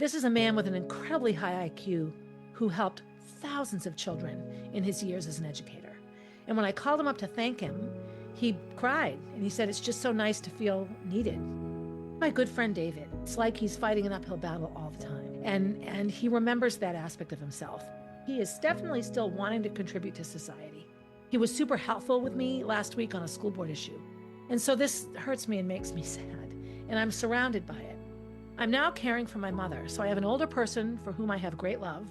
This is a man with an incredibly high IQ who helped thousands of children in his years as an educator. And when I called him up to thank him, he cried and he said, "It's just so nice to feel needed." My good friend David, it's like he's fighting an uphill battle all the time. And he remembers that aspect of himself. He is definitely still wanting to contribute to society. He was super helpful with me last week on a school board issue. And so this hurts me and makes me sad. And I'm surrounded by it. I'm now caring for my mother. So I have an older person for whom I have great love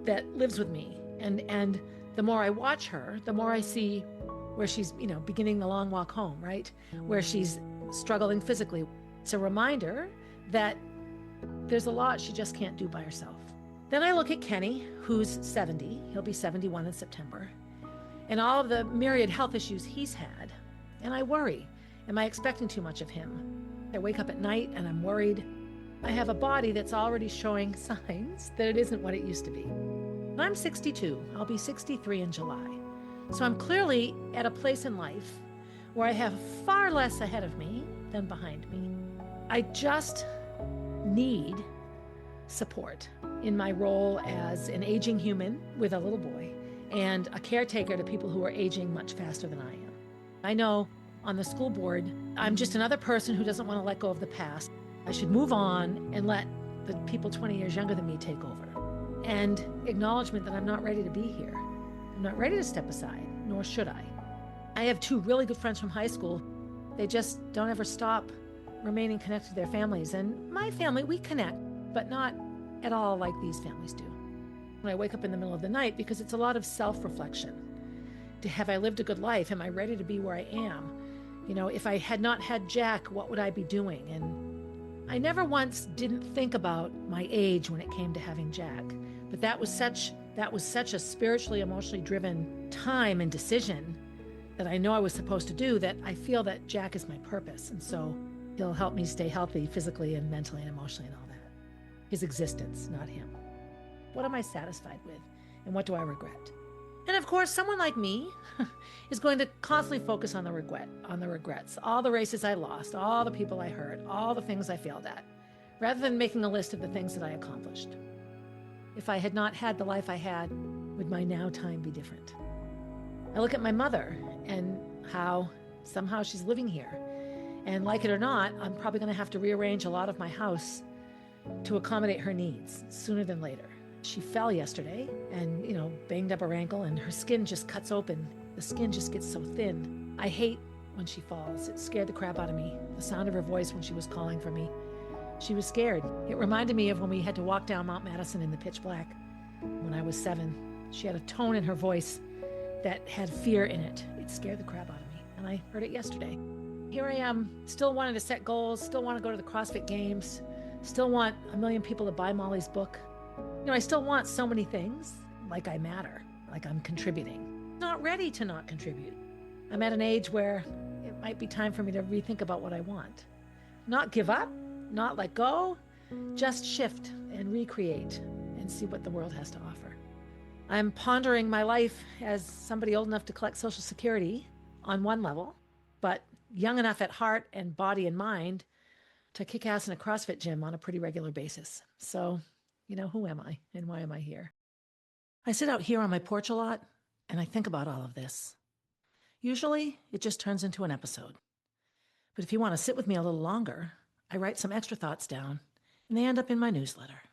that lives with me. And the more I watch her, the more I see where she's, beginning the long walk home, right? Where she's struggling physically. It's a reminder that there's a lot she just can't do by herself. Then I look at Kenny, who's 70. He'll be 71 in September. And all of the myriad health issues he's had. And I worry, am I expecting too much of him? I wake up at night and I'm worried. I have a body that's already showing signs that it isn't what it used to be. I'm 62. I'll be 63 in July. So I'm clearly at a place in life where I have far less ahead of me than behind me. I just need support in my role as an aging human with a little boy and a caretaker to people who are aging much faster than I am. I know on the school board, I'm just another person who doesn't want to let go of the past. I should move on and let the people 20 years younger than me take over. And acknowledgement that I'm not ready to be here. I'm not ready to step aside, nor should I. I have two really good friends from high school. They just don't ever stop remaining connected to their families. And my family, we connect, but not at all like these families do. When I wake up in the middle of the night, because it's a lot of self-reflection. Have I lived a good life? Am I ready to be where I am? If I had not had Jack, what would I be doing? And I never once didn't think about my age when it came to having Jack. But that was such a spiritually, emotionally driven time and decision that I know I was supposed to do, that I feel that Jack is my purpose. And so he'll help me stay healthy physically and mentally and emotionally and all that. His existence, not him. What am I satisfied with? And what do I regret? And of course, someone like me is going to constantly focus on the regrets, all the races I lost, all the people I hurt, all the things I failed at, rather than making a list of the things that I accomplished. If I had not had the life I had, would my now time be different? I look at my mother and how somehow she's living here. And like it or not, I'm probably going to have to rearrange a lot of my house to accommodate her needs sooner than later. She fell yesterday and, banged up her ankle, and her skin just cuts open. The skin just gets so thin. I hate when she falls. It scared the crap out of me. The sound of her voice when she was calling for me. She was scared. It reminded me of when we had to walk down Mount Madison in the pitch black when I was 7. She had a tone in her voice that had fear in it. It scared the crap out of me, and I heard it yesterday. Here I am, still wanting to set goals, still want to go to the CrossFit Games, still want 1 million people to buy Molly's book. I still want so many things, like I matter, like I'm contributing. Not ready to not contribute. I'm at an age where it might be time for me to rethink about what I want. Not give up, not let go, just shift and recreate and see what the world has to offer. I'm pondering my life as somebody old enough to collect Social Security on one level, but young enough at heart and body and mind to kick ass in a CrossFit gym on a pretty regular basis. So, who am I and why am I here? I sit out here on my porch a lot and I think about all of this. Usually it just turns into an episode. But if you want to sit with me a little longer, I write some extra thoughts down and they end up in my newsletter.